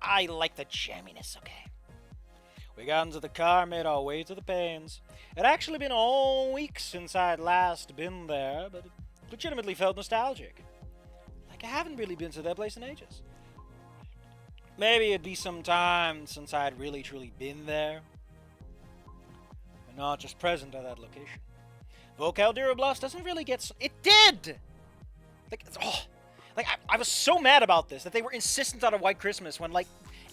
I like the jamminess, okay? We got into the car, made our way to the Pains. It actually been all week since I'd last been there, but it legitimately felt nostalgic. Like I haven't really been to that place in ages. Maybe it'd be some time since I'd really truly been there, and not just present at that location. Vocaldera Bluffs doesn't really get. It did! I was so mad about this that they were insistent on a White Christmas when, like,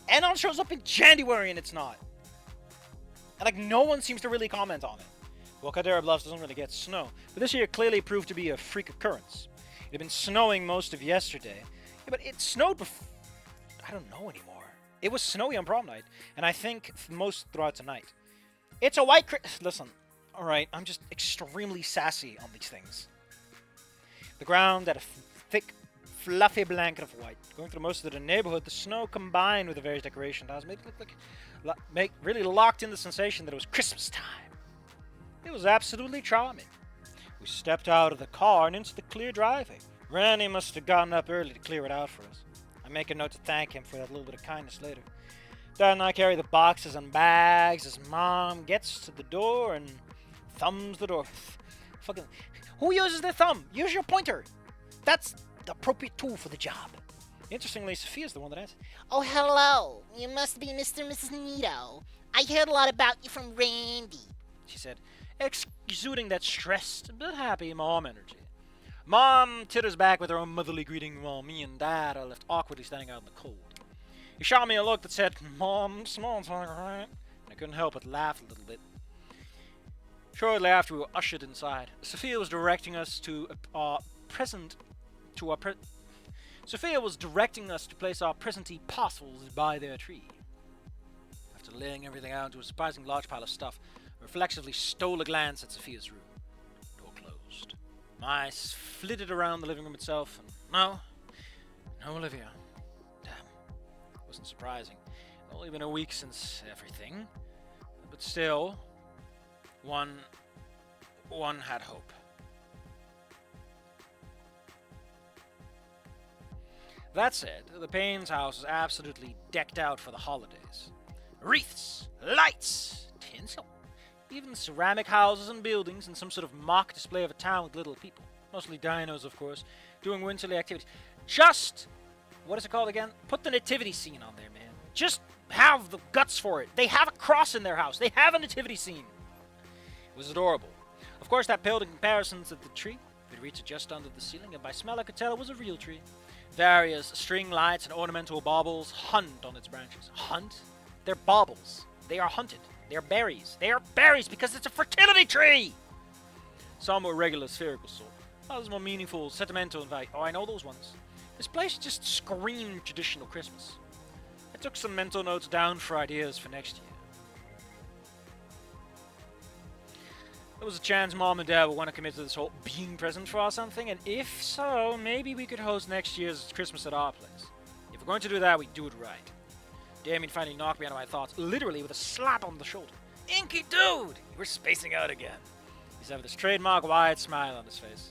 Anon shows up in January and it's not. And, like, no one seems to really comment on it. Well, Caldera Bluffs doesn't really get snow, but this year clearly proved to be a freak occurrence. It had been snowing most of yesterday, yeah, but it snowed before. I don't know anymore. It was snowy on prom night, and I think most throughout tonight. It's a White Christmas. Listen, alright, I'm just extremely sassy on these things. The ground had a thick, fluffy blanket of white. Going through most of the neighborhood, the snow combined with the various decoration tiles made it look like really locked in the sensation that it was Christmas time. It was absolutely charming. We stepped out of the car and into the clear driveway. Randy must have gotten up early to clear it out for us. I make a note to thank him for that little bit of kindness later. Dad and I carry the boxes and bags as Mom gets to the door and thumbs the door. Fucking, who uses their thumb? Use your pointer. That's the appropriate tool for the job. Interestingly, Sophia's the one that asked. Oh, hello. You must be Mr. and Mrs. Nito. I heard a lot about you from Randy, she said, exuding that stressed but happy mom energy. Mom titters back with her own motherly greeting while me and Dad are left awkwardly standing out in the cold. He shot me a look that said, Mom, small talk, right? I couldn't help but laugh a little bit. Shortly after we were ushered inside, Sophia was directing us to Sophia was directing us to place our present parcels by their tree. After laying everything out into a surprisingly large pile of stuff, I reflexively stole a glance at Sophia's room. Door closed. My eyes flitted around the living room itself, and no Olivia. Damn, it wasn't surprising. Only been a week since everything, but still, one had hope. That said, the Payne's house was absolutely decked out for the holidays. Wreaths, lights, tinsel, even ceramic houses and buildings, and some sort of mock display of a town with little people. Mostly dinos, of course, doing winterly activities. Just, what is it called again? Put the nativity scene on there, man. Just have the guts for it. They have a cross in their house. They have a nativity scene. It was adorable. Of course, that paled in comparison to the tree. It reached just under the ceiling, and by smell I could tell it was a real tree. Various string lights and ornamental baubles hunt on its branches. Hunt? They're baubles. They are hunted. They are berries. They are berries because it's a fertility tree! Some were regular spherical sort. Others more meaningful, sentimental, and value. Oh, I know those ones. This place just screamed traditional Christmas. I took some mental notes down for ideas for next year. There was a chance Mom and Dad would want to commit to this whole being present for us something, and if so, maybe we could host next year's Christmas at our place. If we're going to do that, we do it right. Damien finally knocked me out of my thoughts, literally with a slap on the shoulder. Inky dude! We're spacing out again. He's having this trademark wide smile on his face.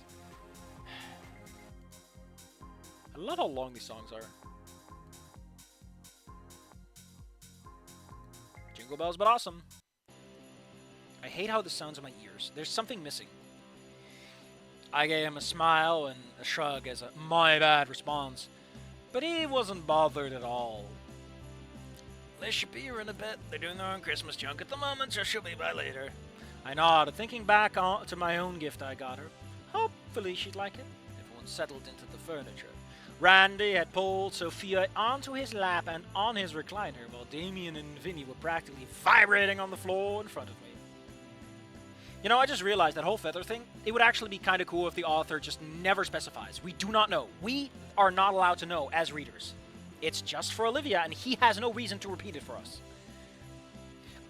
I love how long these songs are. Jingle bells, but awesome. I hate how this sounds in my ears. There's something missing. I gave him a smile and a shrug as a my bad response, but he wasn't bothered at all. They should be here in a bit. They're doing their own Christmas junk at the moment, so she'll be by later. I nodded, thinking back to my own gift I got her. Hopefully she'd like it. Everyone settled into the furniture. Randy had pulled Sophia onto his lap and on his recliner, while Damien and Vinny were practically vibrating on the floor in front of me. You know, I just realized that whole feather thing, it would actually be kind of cool if the author just never specifies. We do not know. We are not allowed to know as readers. It's just for Olivia, and he has no reason to repeat it for us.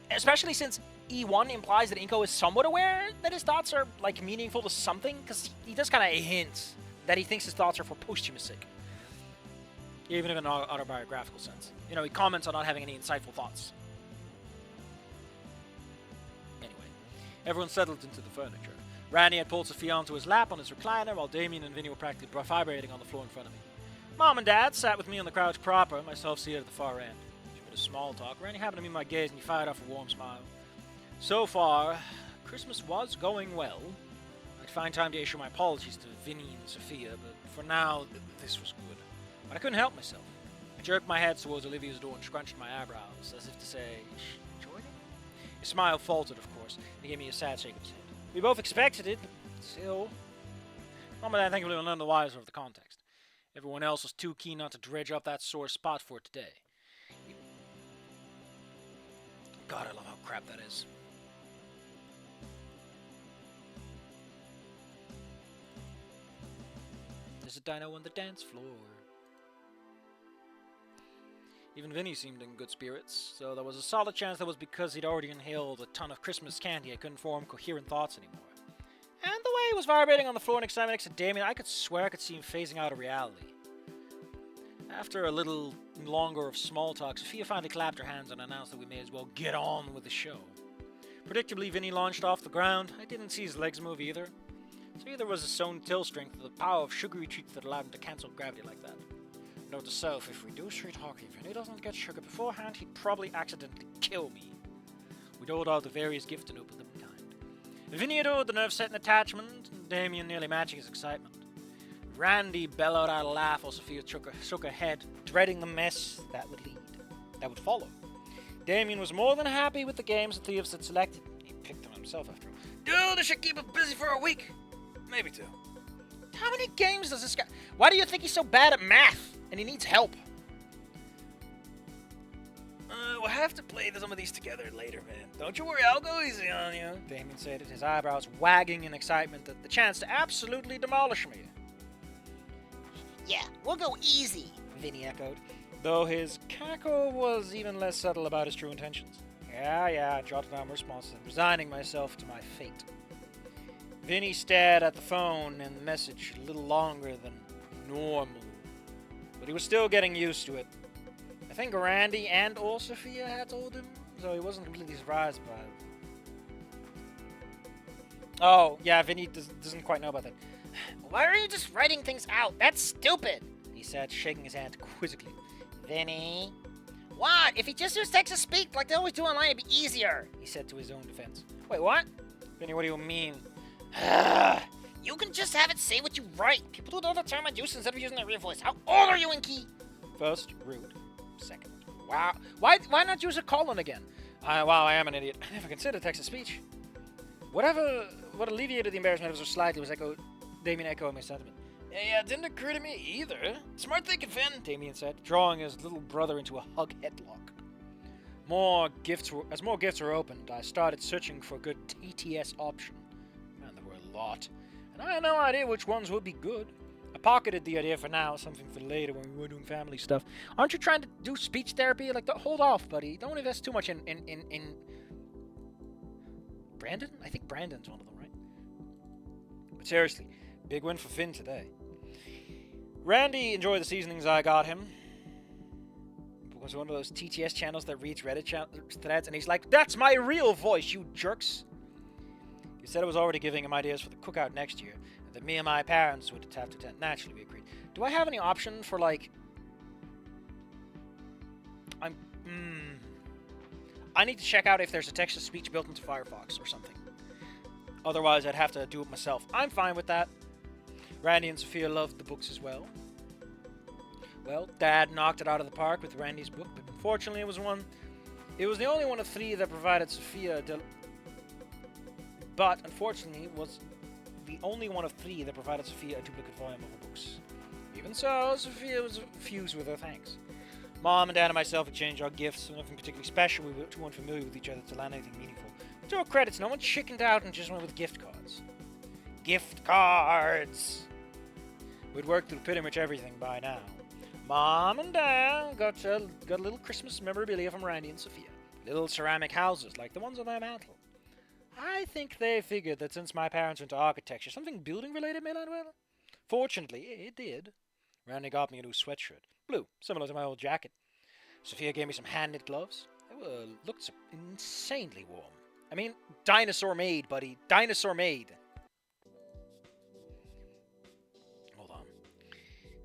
Especially since E1 implies that Inco is somewhat aware that his thoughts are, like, meaningful to something, because he does kind of hint that he thinks his thoughts are for posthumous sake. Even in an autobiographical sense. You know, he comments on not having any insightful thoughts. Everyone settled into the furniture. Randy had pulled Sophia onto his lap on his recliner, while Damien and Vinny were practically vibrating on the floor in front of me. Mom and Dad sat with me on the couch proper, myself seated at the far end. A bit of small talk. Randy happened to meet my gaze and he fired off a warm smile. So far, Christmas was going well. I'd find time to issue my apologies to Vinny and Sophia, but for now, this was good. But I couldn't help myself. I jerked my head towards Olivia's door and scrunched my eyebrows, as if to say, enjoyed it? His smile faltered, of course, and he gave me a sad shake of his head. We both expected it, but still. Mom and I thankfully were none the wiser of the context. Everyone else was too keen not to dredge up that sore spot for today. God, I love how crap that is. There's a dino on the dance floor. Even Vinny seemed in good spirits, so there was a solid chance that was because he'd already inhaled a ton of Christmas candy. I couldn't form coherent thoughts anymore. And the way he was vibrating on the floor in excitement next to Damien, I could swear I could see him phasing out of reality. After a little longer of small talk, Sophia finally clapped her hands and announced that we may as well get on with the show. Predictably, Vinny launched off the ground. I didn't see his legs move either. So either was his own till strength or the power of sugary treats that allowed him to cancel gravity like that. Note to self, if we do street hockey, if Vinny doesn't get sugar beforehand, he'd probably accidentally kill me. We doled out the various gifts and opened them in kind. Vinny adored the nerve-setting attachment, and Damien nearly matching his excitement. Randy bellowed out a laugh while Sophia shook her head, dreading the mess that would follow. Damien was more than happy with the games the thieves had selected. He picked them himself after all. Dude, this should keep him busy for a week. Maybe 2. How many games does this guy... Why do you think he's so bad at math? And he needs help. We'll have to play some of these together later, man. Don't you worry, I'll go easy on you. Damien said it, his eyebrows wagging in excitement at the chance to absolutely demolish me. Yeah, we'll go easy, Vinny echoed, though his cackle was even less subtle about his true intentions. Yeah, I jotted down my responses, resigning myself to my fate. Vinny stared at the phone and the message a little longer than normal, but he was still getting used to it. I think Randy and or Sophia had told him, so he wasn't completely surprised by it. Oh, yeah, Vinny doesn't quite know about that. Why are you just writing things out? That's stupid, he said, shaking his hand quizzically. Vinny. What? If he just used text-to-speak like they always do online, it'd be easier, he said to his own defense. Wait, what? Vinny, what do you mean? You can just have it say what you write. People do it all the time on Juice instead of using their real voice. How old are you, Inky? First, rude. Second, wow. Why not use a colon again? Wow, I am an idiot. I never considered text-to-speech. What alleviated the embarrassment ever so slightly was Damien echoing my sentiment. Yeah, it didn't occur to me either. Smart thinking, Finn, Damien said, drawing his little brother into a hug headlock. As more gifts were opened, I started searching for a good TTS option. Man, there were a lot, and I had no idea which ones would be good. I pocketed the idea for now, something for later when we were doing family stuff. Aren't you trying to do speech therapy? Like, hold off, buddy. Don't invest too much in Brandon? I think Brandon's one of them, right? But seriously, big win for Finn today. Randy enjoyed the seasonings I got him. It was one of those TTS channels that reads Reddit threads, and he's like, "That's my real voice, you jerks!" He said I was already giving him ideas for the cookout next year, and that me and my parents would have to attend. Naturally, we agreed. Do I have any option for, like... I need to check out if there's a text-to-speech built into Firefox or something. Otherwise, I'd have to do it myself. I'm fine with that. Randy and Sophia loved the books as well. Well, Dad knocked it out of the park with Randy's book, but unfortunately it was the only one of 3 that provided Sophia but unfortunately it was the only one of 3 that provided Sophia a duplicate volume of the books. Even so, Sophia was fused with her thanks. Mom and Dad and myself exchanged our gifts, nothing particularly special. We were too unfamiliar with each other to land anything meaningful. But to our credits, no one chickened out and just went with gift cards. Gift cards! We'd worked through pretty much everything by now. Mom and Dad got a little Christmas memorabilia from Randy and Sophia. Little ceramic houses like the ones on their mantle. I think they figured that since my parents were into architecture, something building-related may land well. Fortunately, it did. Randy got me a new sweatshirt. Blue, similar to my old jacket. Sophia gave me some hand-knit gloves. They looked insanely warm. I mean, dinosaur-made, buddy. Dinosaur-made. Hold on.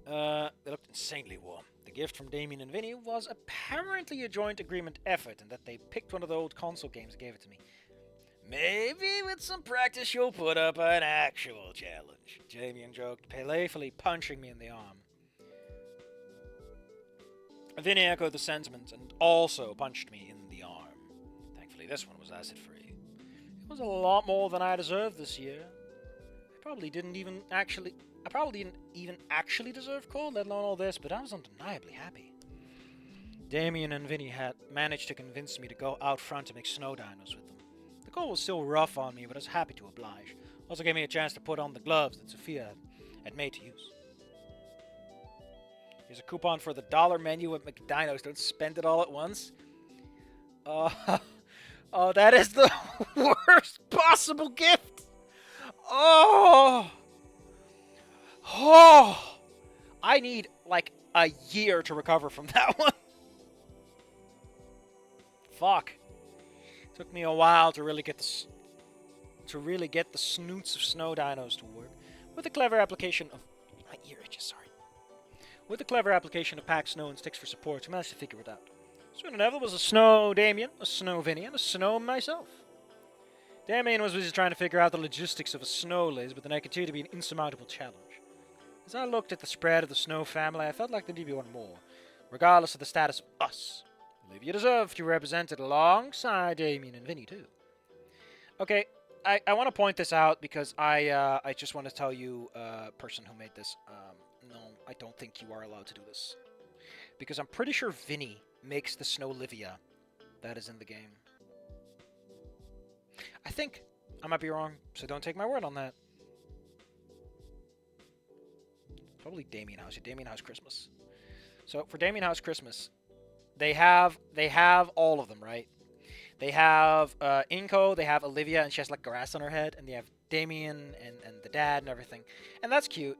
They looked insanely warm. The gift from Damien and Vinny was apparently a joint agreement effort, and that they picked one of the old console games and gave it to me. Maybe with some practice you'll put up an actual challenge, Damien joked, playfully punching me in the arm. Vinny echoed the sentiment and also punched me in the arm. Thankfully, this one was acid-free. It was a lot more than I deserved this year. I probably didn't even actually deserve cold, let alone all this, but I was undeniably happy. Damien and Vinny had managed to convince me to go out front to make snow dinos with them. The cold was still rough on me, but I was happy to oblige. Also gave me a chance to put on the gloves that Sophia had made to use. Here's a coupon for the $1 menu at McDinos. Don't spend it all at once. Oh, that is the worst possible gift. Oh, I need like a year to recover from that one. Fuck. Took me a while to really get the snoots of snow dinos to work. With the clever application of my ear itches, sorry. With the clever application of packed snow and sticks for support, I managed to figure it out. Soon enough, there was a Snow Damien, a Snow Vinny, and a Snow myself. Damien was busy trying to figure out the logistics of a snow Liz, but the night continued to be an insurmountable challenge. As I looked at the spread of the Snow family, I felt like there needed to be one more, regardless of the status of us. Olivia deserved to be represented alongside Damien and Vinny, too. Okay, I want to point this out because I just want to tell you, person who made this, no, I don't think you are allowed to do this. Because I'm pretty sure Vinny makes the Snow Olivia that is in the game. I think. I might be wrong, so don't take my word on that. Probably Damien House. Yeah, Damien House Christmas. So for Damien House Christmas, they have all of them, right? They have Inco, they have Olivia, and she has like grass on her head, and they have Damien and the dad and everything, and that's cute.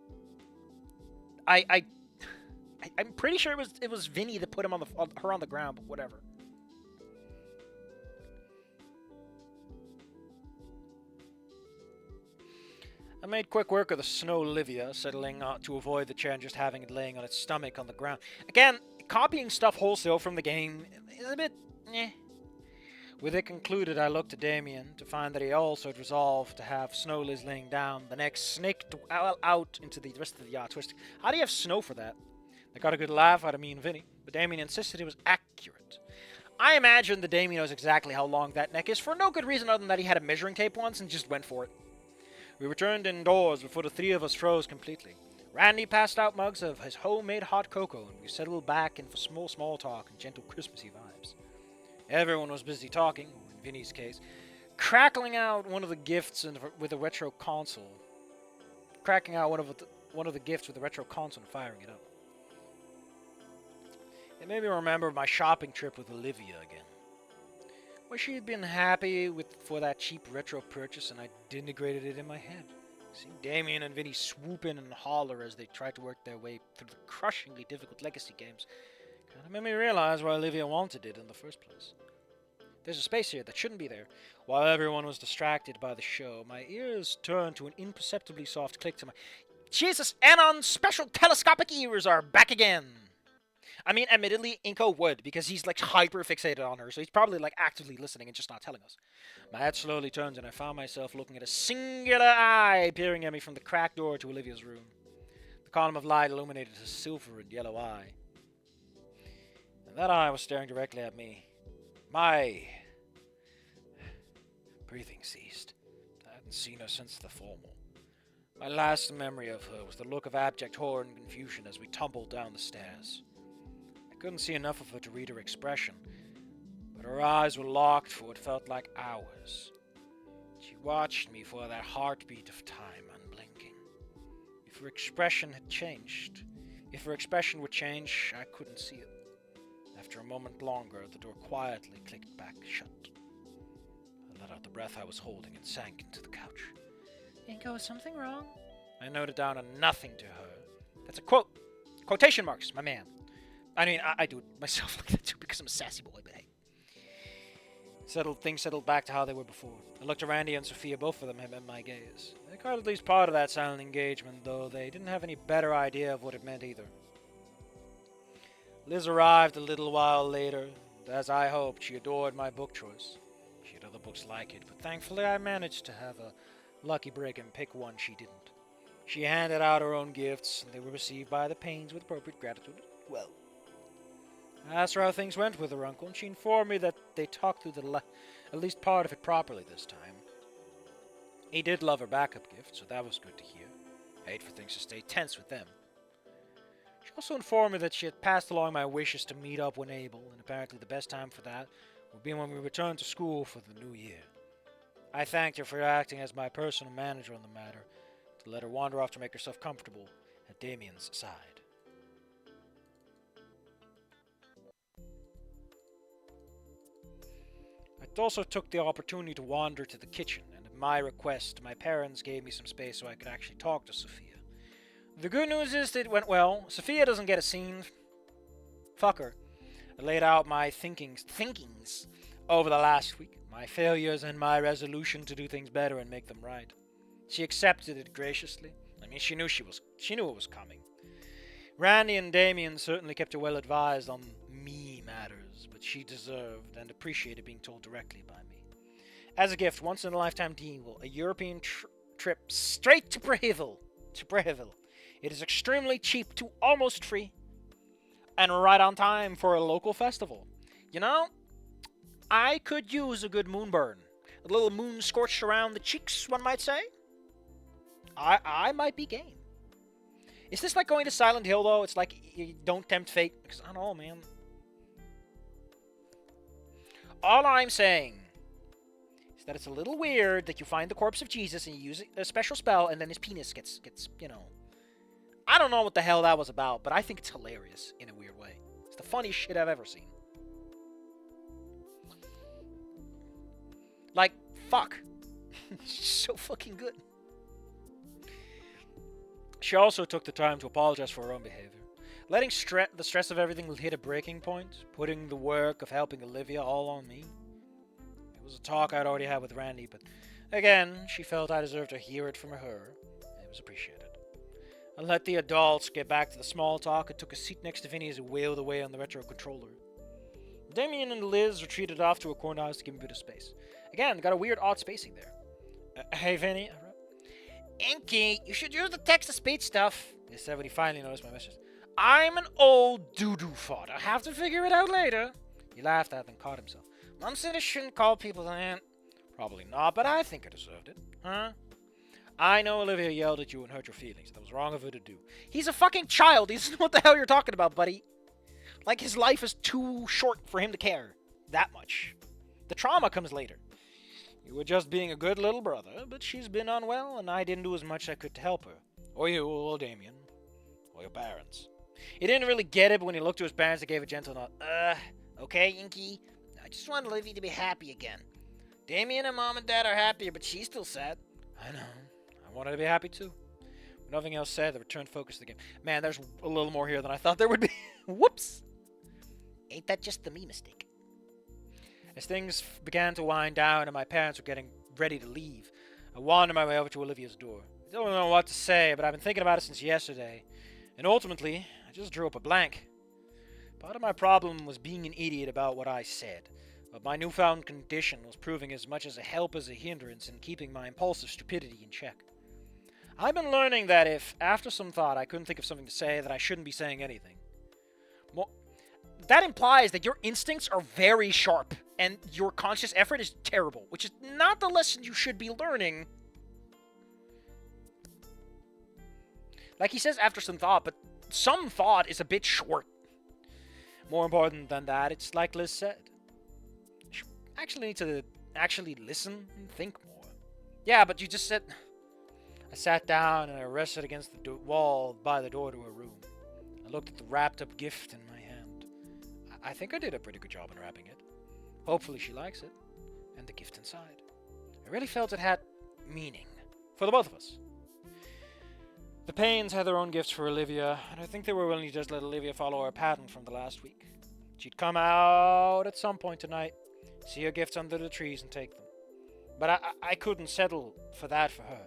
I'm pretty sure it was Vinny that put him on her on the ground, but whatever. I made quick work of the Snow Olivia, settling to avoid the chair and just having it laying on its stomach on the ground. Again, copying stuff wholesale from the game is a bit eh. With it concluded, I looked at Damien to find that he also had resolved to have Snow Liz laying down, the next snaked out into the rest of the yacht twisting. How do you have snow for that? They got a good laugh out of me and Vinny, but Damien insisted it was accurate. I imagine that Damien knows exactly how long that neck is for no good reason other than that he had a measuring tape once and just went for it. We returned indoors before the three of us froze completely. Randy passed out mugs of his homemade hot cocoa, and we settled back in for small talk and gentle Christmassy vibes. Everyone was busy talking, or in Vinny's case, crackling out one of the gifts with a retro console. Cracking out one of the gifts with a retro console and firing it up. It made me remember my shopping trip with Olivia again. Where she had been happy for that cheap retro purchase, and I denigrated it in my head. Seeing Damien and Vinny swoop in and holler as they tried to work their way through the crushingly difficult legacy games kind of made me realize why Olivia wanted it in the first place. There's a space here that shouldn't be there. While everyone was distracted by the show, my ears turned to an imperceptibly soft click to my... Jesus, Anon's special telescopic ears are back again! I mean, admittedly, Inco would, because he's, like, hyper-fixated on her, so he's probably, like, actively listening and just not telling us. My head slowly turned, and I found myself looking at a singular eye peering at me from the cracked door to Olivia's room. The column of light illuminated a silver and yellow eye. And that eye was staring directly at me. My breathing ceased. I hadn't seen her since the formal. My last memory of her was the look of abject horror and confusion as we tumbled down the stairs. I couldn't see enough of her to read her expression, but her eyes were locked for what felt like hours. She watched me for that heartbeat of time, unblinking. If her expression would change, I couldn't see it. After a moment longer, the door quietly clicked back shut. I let out the breath I was holding and sank into the couch. Inco, is something wrong? I noted down a nothing to her. That's a quote. Quotation marks, my man. I mean, I do it myself like that too because I'm a sassy boy, but hey. Things settled back to how they were before. I looked at Randy and Sophia, both of them had met my gaze. They caught at least part of that silent engagement, though they didn't have any better idea of what it meant either. Liz arrived a little while later, and as I hoped, she adored my book choice. She had other books like it, but thankfully I managed to have a lucky break and pick one she didn't. She handed out her own gifts, and they were received by the Paynes with appropriate gratitude. Well, I asked her how things went with her uncle, and she informed me that they talked through at least part of it properly this time. He did love her backup gift, so that was good to hear. I hate for things to stay tense with them. She also informed me that she had passed along my wishes to meet up when able, and apparently the best time for that would be when we returned to school for the new year. I thanked her for acting as my personal manager on the matter, to let her wander off to make herself comfortable at Damien's side. I also took the opportunity to wander to the kitchen, and at my request, my parents gave me some space so I could actually talk to Sophia. The good news is that it went well. Sophia doesn't get a scene. Fuck her. I laid out my thinkings over the last week, my failures and my resolution to do things better and make them right. She accepted it graciously. I mean, she knew it was coming. Randy and Damien certainly kept her well advised on me matters, but she deserved and appreciated being told directly by me. As a gift, once in a lifetime deal, a European trip straight to Breheville. It is extremely cheap to almost free, and right on time for a local festival. You know, I could use a good moonburn. A little moon scorched around the cheeks, one might say. I might be game. Is this like going to Silent Hill, though? It's like you don't tempt fate? Because I don't know, man. All I'm saying is that it's a little weird that you find the corpse of Jesus and you use a special spell and then his penis gets, you know. I don't know what the hell that was about, but I think it's hilarious in a weird way. It's the funniest shit I've ever seen. Like, fuck. So fucking good. She also took the time to apologize for her own behavior. Letting the stress of everything hit a breaking point, putting the work of helping Olivia all on me. It was a talk I'd already had with Randy, but again, she felt I deserved to hear it from her. It was appreciated. I let the adults get back to the small talk and took a seat next to Vinny as he wailed away on the retro controller. Damien and Liz retreated off to a corner house to give him a bit of space. Again, got a weird odd spacing there. Hey, Vinny. Inky, you should use the text-to-speech stuff, he said when he finally noticed my message. I'm an old doo-doo fart. I have to figure it out later. He laughed at it and caught himself. Mom said I shouldn't call people that. Probably not, but I think I deserved it. Huh? I know Olivia yelled at you and hurt your feelings. That was wrong of her to do. He's a fucking child. He doesn't know what the hell you're talking about, buddy. Like, his life is too short for him to care that much. The trauma comes later. You were just being a good little brother, but she's been unwell, and I didn't do as much as I could to help her. Or you, or Damien. Or your parents. He didn't really get it, but when he looked to his parents, he gave a gentle nod. Okay, Inky. I just want Olivia to be happy again. Damien and Mom and Dad are happier, but she's still sad. I know. I wanted to be happy, too. With nothing else said, the return focused the game. Man, there's a little more here than I thought there would be. Whoops! Ain't that just the me mistake? As things began to wind down and my parents were getting ready to leave, I wandered my way over to Olivia's door. I don't know what to say, but I've been thinking about it since yesterday. And ultimately, I just drew up a blank. Part of my problem was being an idiot about what I said. But my newfound condition was proving as much as a help as a hindrance in keeping my impulsive stupidity in check. I've been learning that if, after some thought, I couldn't think of something to say, that I shouldn't be saying anything. Well, that implies that your instincts are very sharp, and your conscious effort is terrible, which is not the lesson you should be learning. Like he says after some thought, but some thought is a bit short. More important than that, it's like Liz said. You actually need to listen and think more. Yeah, but you just said... I sat down and I rested against the wall by the door to her room. I looked at the wrapped-up gift in my hand. I think I did a pretty good job in wrapping it. Hopefully she likes it. And the gift inside. I really felt it had meaning. For the both of us. The Paynes had their own gifts for Olivia, and I think they were willing to just let Olivia follow her pattern from the last week. She'd come out at some point tonight. see her gifts under the trees and take them. But I couldn't settle for that for her.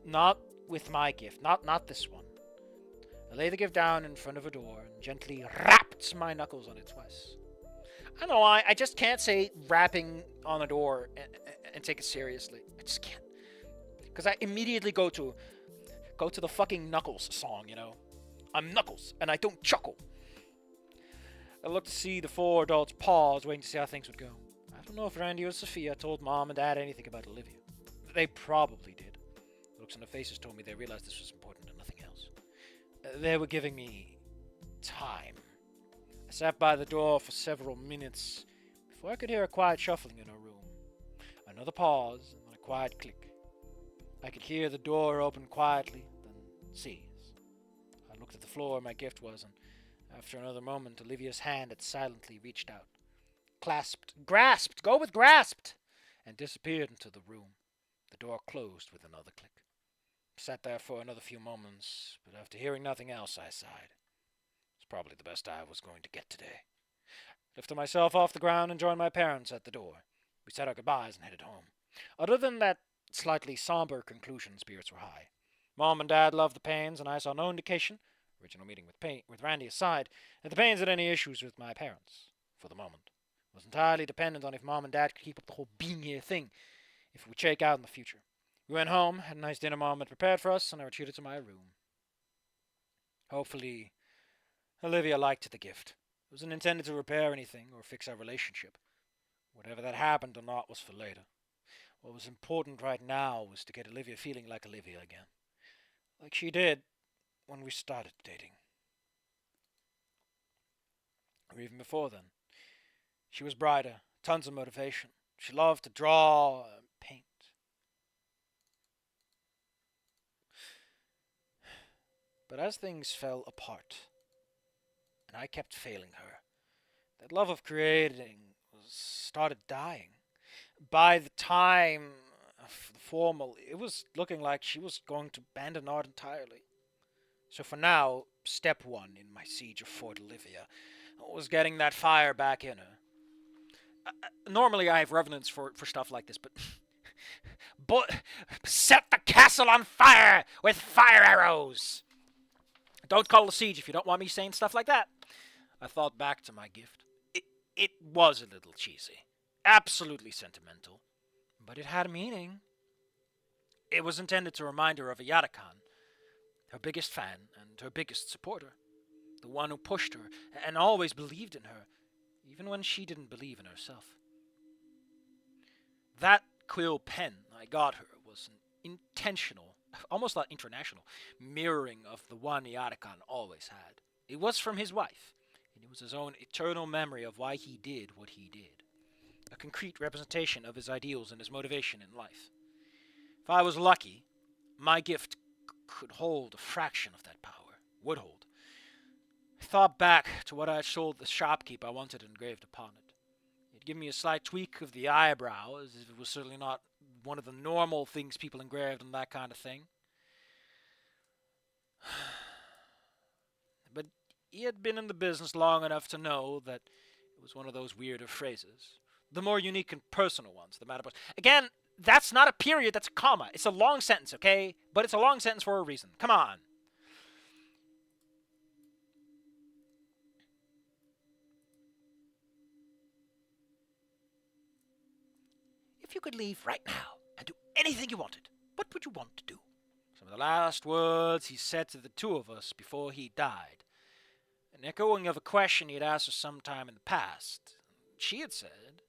Not with my gift. Not this one. I lay the gift down in front of a door and gently rapped my knuckles on its west. I don't know why, I just can't say rapping on a door and take it seriously. I just can't. Because I immediately go to the fucking Knuckles song, you know. I'm Knuckles, and I don't chuckle. I looked to see the four adults pause, waiting to see how things would go. I don't know if Randy or Sophia told Mom and Dad anything about Olivia. They probably did. The looks on their faces told me they realized this was important and nothing else. They were giving me time. I sat by the door for several minutes before I could hear a quiet shuffling in her room. Another pause, and then a quiet click. I could hear the door open quietly, then cease. I looked at the floor where my gift was, and after another moment, Olivia's hand had silently reached out, grasped, go with grasped, and disappeared into the room. The door closed with another click. I sat there for another few moments, but after hearing nothing else, I sighed. It's probably the best I was going to get today. I lifted myself off the ground and joined my parents at the door. We said our goodbyes and headed home. Other than that slightly somber conclusion, spirits were high. Mom and Dad loved the Paynes, and I saw no indication, original meeting with Randy aside, that the Paynes had any issues with my parents, for the moment. It was entirely dependent on if Mom and Dad could keep up the whole being here thing, if it would shake out in the future. We went home, had a nice dinner Mom had prepared for us, and I retreated to my room. Hopefully, Olivia liked the gift. It wasn't intended to repair anything or fix our relationship. Whatever that happened or not was for later. What was important right now was to get Olivia feeling like Olivia again. Like she did when we started dating. Or even before then. She was brighter, tons of motivation. She loved to draw and paint. But as things fell apart, and I kept failing her, that love of creating started dying. By the time of the formal, it was looking like she was going to abandon art entirely. So for now, step one in my siege of Fort Olivia was getting that fire back in her. Normally I have revenants for stuff like this, but set the castle on fire with fire arrows! Don't call a siege if you don't want me saying stuff like that. I thought back to my gift. It was a little cheesy. Absolutely sentimental. But it had meaning. It was intended to remind her of Ayada-kan, her biggest fan and her biggest supporter. The one who pushed her and always believed in her, even when she didn't believe in herself. That quill pen I got her was an intentional, almost not international, mirroring of the one Ayada-kan always had. It was from his wife, and it was his own eternal memory of why he did what he did. A concrete representation of his ideals and his motivation in life. If I was lucky, my gift could hold a fraction of that power. Would hold. I thought back to what I had told the shopkeep I wanted engraved upon it. He'd give me a slight tweak of the eyebrow, as if it was certainly not one of the normal things people engraved on that kind of thing. But he had been in the business long enough to know that it was one of those weirder phrases. The more unique and personal ones, the matter. Again, that's not a period, that's a comma. It's a long sentence, okay? But it's a long sentence for a reason. Come on. If you could leave right now and do anything you wanted, what would you want to do? Some of the last words he said to the two of us before he died. An echoing of a question he had asked us sometime in the past. She had said,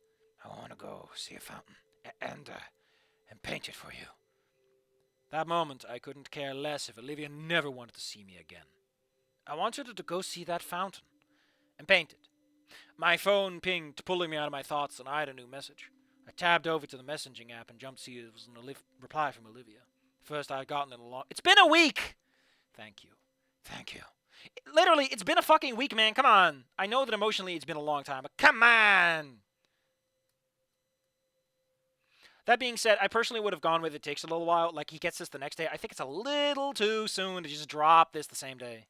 I want to go see a fountain and paint it for you. That moment, I couldn't care less if Olivia never wanted to see me again. I wanted her to go see that fountain and paint it. My phone pinged, pulling me out of my thoughts, and I had a new message. I tabbed over to the messaging app and jumped to see it was a reply from Olivia. First I had gotten in a long... It's been a week! Thank you. Thank you. Literally, it's been a fucking week, man. Come on. I know that emotionally it's been a long time, but come on! That being said, I personally would have gone with it takes a little while. Like, he gets this the next day. I think it's a little too soon to just drop this the same day.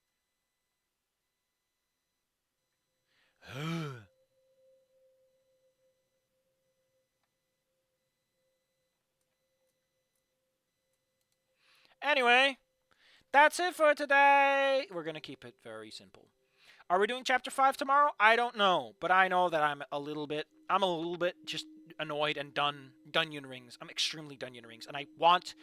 Anyway, that's it for today. We're going to keep it very simple. Are we doing chapter 5 tomorrow? I don't know, but I know that I'm a little bit just annoyed and done Dunyan rings. I'm extremely Dunyan rings, and I want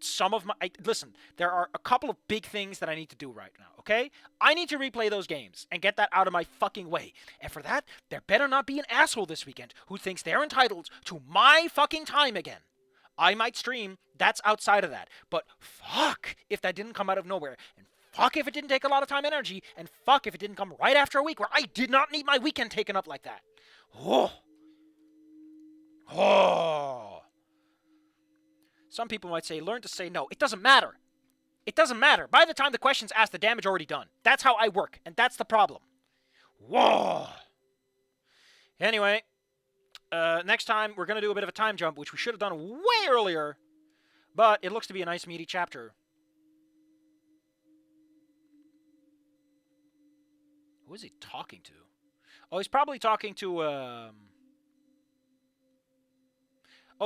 some of my listen, there are a couple of big things that I need to do right now, okay? I need to replay those games and get that out of my fucking way. And for that, there better not be an asshole this weekend who thinks they're entitled to my fucking time again. I might stream, that's outside of that. But fuck if that didn't come out of nowhere. And fuck if it didn't take a lot of time and energy. And fuck if it didn't come right after a week where I did not need my weekend taken up like that. Oh. Oh. Some people might say, learn to say no. It doesn't matter. It doesn't matter. By the time the question's asked, the damage already done. That's how I work, and that's the problem. Whoa. Anyway, next time we're going to do a bit of a time jump, which we should have done way earlier, but it looks to be a nice meaty chapter. Who is he talking to? Oh, he's probably talking to, oh,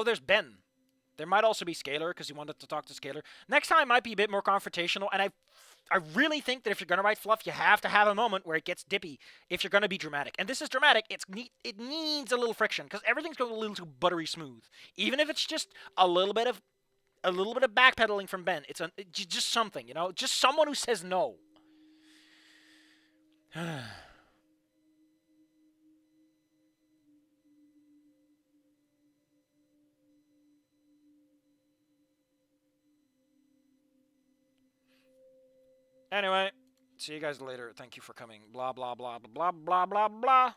there's Ben. There might also be Scalar, because he wanted to talk to Scalar. Next time might be a bit more confrontational, and I really think that if you're going to write fluff, you have to have a moment where it gets dippy if you're going to be dramatic. And this is dramatic. It needs a little friction, because everything's going a little too buttery smooth. Even if it's just a little bit of backpedaling from Ben. It's just something, you know? Just someone who says no. Anyway, see you guys later. Thank you for coming. Blah, blah, blah, blah, blah, blah, blah, blah.